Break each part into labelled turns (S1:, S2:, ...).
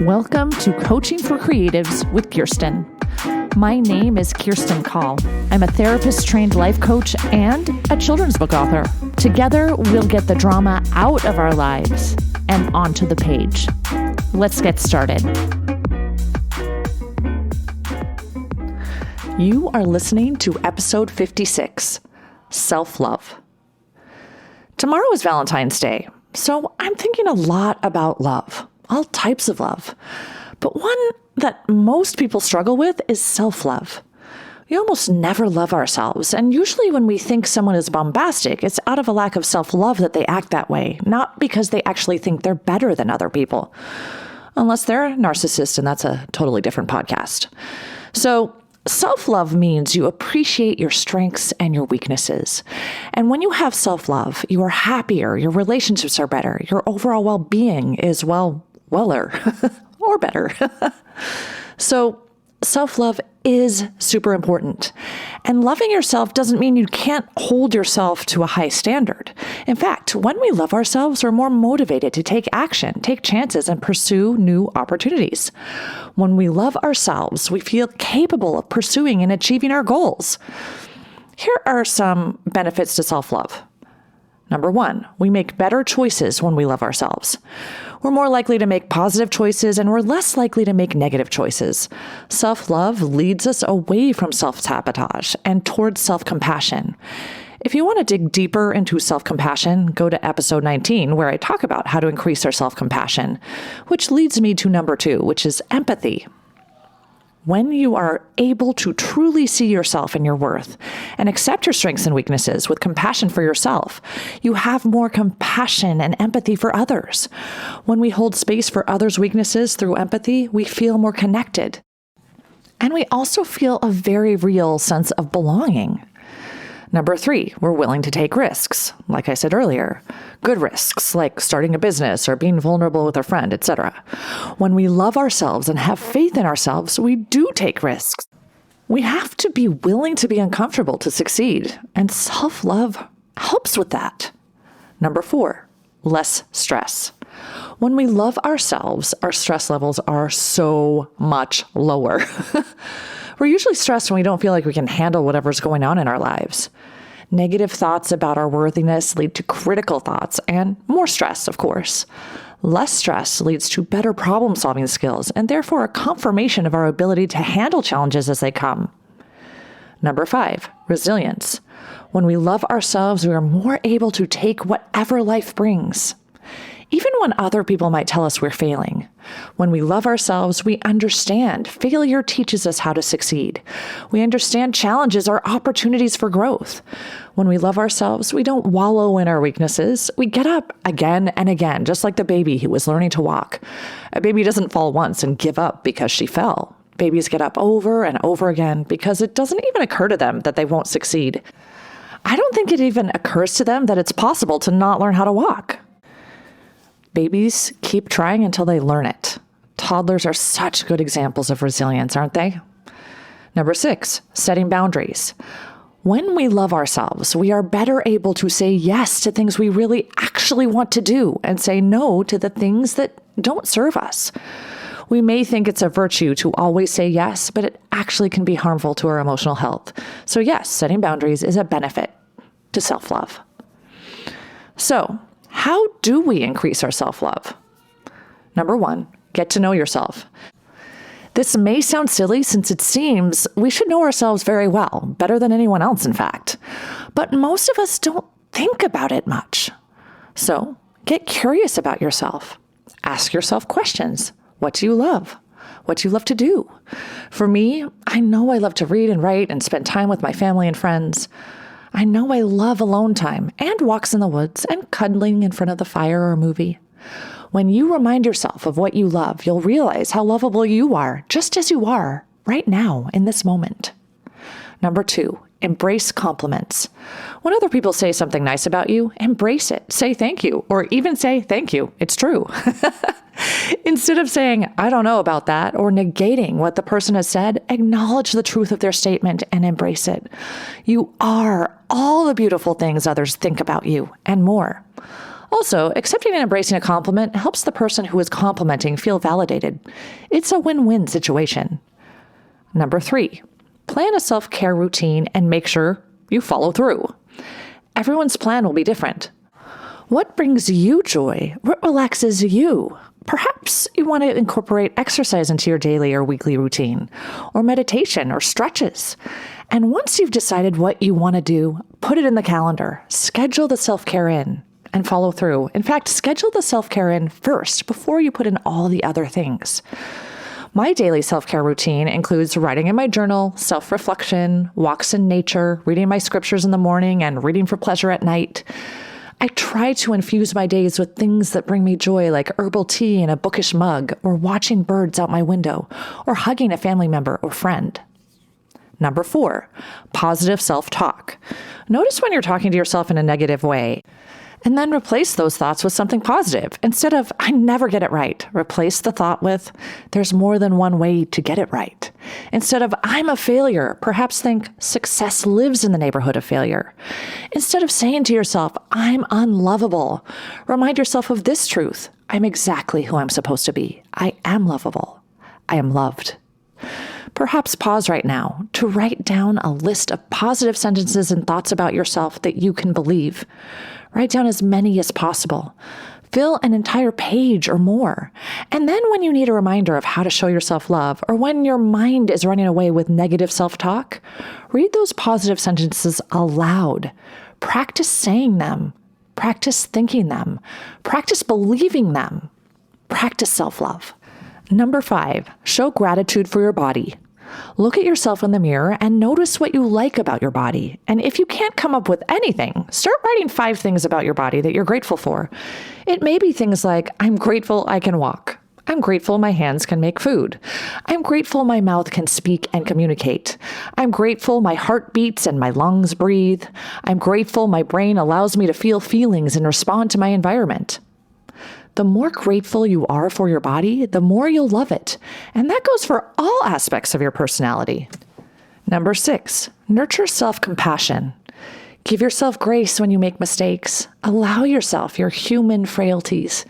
S1: Welcome to Coaching for Creatives with Kirsten. My name is Kirsten Call. I'm a therapist-trained life coach and a children's book author. Together, we'll get the drama out of our lives and onto the page. Let's get started. You are listening to episode 56, Self-Love. Tomorrow is Valentine's Day, so I'm thinking a lot about love. All types of love. But one that most people struggle with is self-love. We almost never love ourselves, and usually when we think someone is bombastic, it's out of a lack of self-love that they act that way, not because they actually think they're better than other people. Unless they're a narcissist, and that's a totally different podcast. So, self-love means you appreciate your strengths and your weaknesses. And when you have self-love, you are happier, your relationships are better, your overall well-being is, weller or better. So self-love is super important. And loving yourself doesn't mean you can't hold yourself to a high standard. In fact, when we love ourselves, we're more motivated to take action, take chances, and pursue new opportunities. When we love ourselves, we feel capable of pursuing and achieving our goals. Here are some benefits to self-love. Number one, we make better choices when we love ourselves. We're more likely to make positive choices and we're less likely to make negative choices. Self-love leads us away from self-sabotage and towards self-compassion. If you want to dig deeper into self-compassion, go to episode 19, where I talk about how to increase our self-compassion, which leads me to number 2, which is empathy. When you are able to truly see yourself and your worth and accept your strengths and weaknesses with compassion for yourself, you have more compassion and empathy for others. When we hold space for others' weaknesses through empathy, we feel more connected. And we also feel a very real sense of belonging. Number 3, we're willing to take risks. Like I said earlier, good risks like starting a business or being vulnerable with a friend, etc. When we love ourselves and have faith in ourselves, we do take risks. We have to be willing to be uncomfortable to succeed, and self-love helps with that. Number 4, less stress. When we love ourselves, our stress levels are so much lower. We're usually stressed when we don't feel like we can handle whatever's going on in our lives. Negative thoughts about our worthiness lead to critical thoughts and more stress, of course. Less stress leads to better problem-solving skills and therefore a confirmation of our ability to handle challenges as they come. Number 5, resilience. When we love ourselves, we are more able to take whatever life brings. Even when other people might tell us we're failing. When we love ourselves, we understand failure teaches us how to succeed. We understand challenges are opportunities for growth. When we love ourselves, we don't wallow in our weaknesses. We get up again and again, just like the baby who was learning to walk. A baby doesn't fall once and give up because she fell. Babies get up over and over again because it doesn't even occur to them that they won't succeed. I don't think it even occurs to them that it's possible to not learn how to walk. Babies keep trying until they learn it. Toddlers are such good examples of resilience, aren't they? Number 6, setting boundaries. When we love ourselves, we are better able to say yes to things we really actually want to do and say no to the things that don't serve us. We may think it's a virtue to always say yes, but it actually can be harmful to our emotional health. So yes, setting boundaries is a benefit to self-love. So, how do we increase our self-love? Number 1, get to know yourself. This may sound silly since it seems we should know ourselves very well, better than anyone else, in fact. But most of us don't think about it much. So, get curious about yourself. Ask yourself questions. What do you love? What do you love to do? For me, I know I love to read and write and spend time with my family and friends. I know I love alone time and walks in the woods and cuddling in front of the fire or a movie. When you remind yourself of what you love, you'll realize how lovable you are, just as you are right now in this moment. Number 2, embrace compliments. When other people say something nice about you, embrace it. Say thank you, or even say thank you. It's true. Instead of saying, I don't know about that, or negating what the person has said, acknowledge the truth of their statement and embrace it. You are all the beautiful things others think about you and more. Also, accepting and embracing a compliment helps the person who is complimenting feel validated. It's a win-win situation. Number 3, plan a self-care routine and make sure you follow through. Everyone's plan will be different. What brings you joy? What relaxes you? Perhaps you want to incorporate exercise into your daily or weekly routine, or meditation or stretches. And once you've decided what you want to do, put it in the calendar. Schedule the self-care in and follow through. In fact, schedule the self-care in first before you put in all the other things. My daily self-care routine includes writing in my journal, self-reflection, walks in nature, reading my scriptures in the morning, and reading for pleasure at night. I try to infuse my days with things that bring me joy, like herbal tea in a bookish mug, or watching birds out my window, or hugging a family member or friend. Number 4, positive self-talk. Notice when you're talking to yourself in a negative way, and then replace those thoughts with something positive. Instead of, I never get it right, replace the thought with, there's more than one way to get it right. Instead of, I'm a failure, perhaps think, success lives in the neighborhood of failure. Instead of saying to yourself, I'm unlovable, remind yourself of this truth. I'm exactly who I'm supposed to be. I am lovable. I am loved. Perhaps pause right now to write down a list of positive sentences and thoughts about yourself that you can believe. Write down as many as possible. Fill an entire page or more. And then when you need a reminder of how to show yourself love, or when your mind is running away with negative self-talk, read those positive sentences aloud. Practice saying them. Practice thinking them. Practice believing them. Practice self-love. Number 5, show gratitude for your body. Look at yourself in the mirror and notice what you like about your body. And if you can't come up with anything, start writing 5 things about your body that you're grateful for. It may be things like, I'm grateful I can walk. I'm grateful my hands can make food. I'm grateful my mouth can speak and communicate. I'm grateful my heart beats and my lungs breathe. I'm grateful my brain allows me to feel feelings and respond to my environment. The more grateful you are for your body, the more you'll love it. And that goes for all aspects of your personality. Number 6, nurture self-compassion. Give yourself grace when you make mistakes. Allow yourself your human frailties.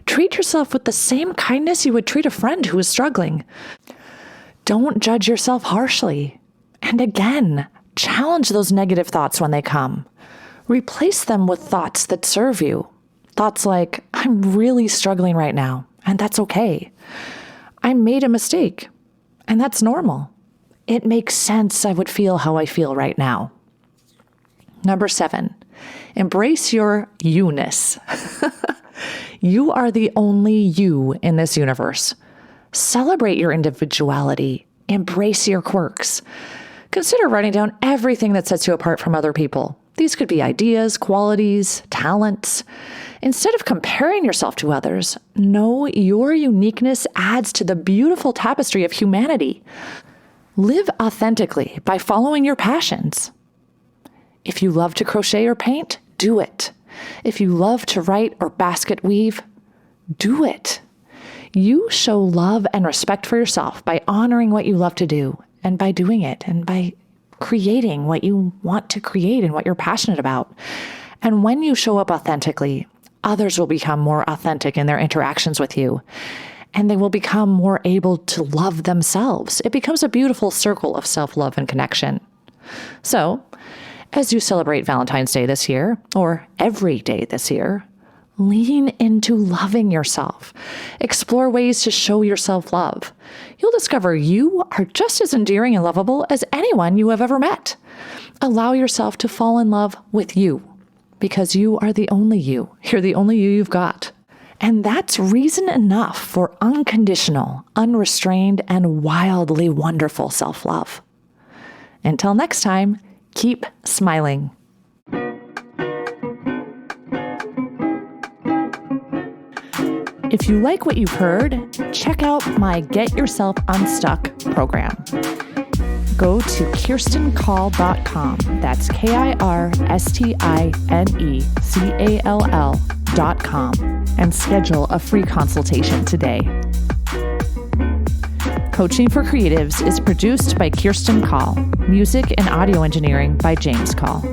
S1: Treat yourself with the same kindness you would treat a friend who is struggling. Don't judge yourself harshly. And again, challenge those negative thoughts when they come. Replace them with thoughts that serve you. Thoughts like, I'm really struggling right now, and that's okay. I made a mistake, and that's normal. It makes sense I would feel how I feel right now. Number 7, embrace your you-ness. You are the only you in this universe. Celebrate your individuality. Embrace your quirks. Consider writing down everything that sets you apart from other people. These could be ideas, qualities, talents. Instead of comparing yourself to others, know your uniqueness adds to the beautiful tapestry of humanity. Live authentically by following your passions. If you love to crochet or paint, do it. If you love to write or basket weave, do it. You show love and respect for yourself by honoring what you love to do and by doing it and by creating what you want to create and what you're passionate about. And when you show up authentically, others will become more authentic in their interactions with you, and they will become more able to love themselves. It becomes a beautiful circle of self-love and connection. So, as you celebrate Valentine's Day this year, or every day this year, lean into loving yourself. Explore ways to show yourself love. You'll discover you are just as endearing and lovable as anyone you have ever met. Allow yourself to fall in love with you, because you are the only you. You're the only you you've got. And that's reason enough for unconditional, unrestrained, and wildly wonderful self-love. Until next time, keep smiling. If you like what you've heard, check out my Get Yourself Unstuck program. Go to KirstenCall.com. That's KirstineCall.com and schedule a free consultation today. Coaching for Creatives is produced by Kirsten Call. Music and audio engineering by James Call.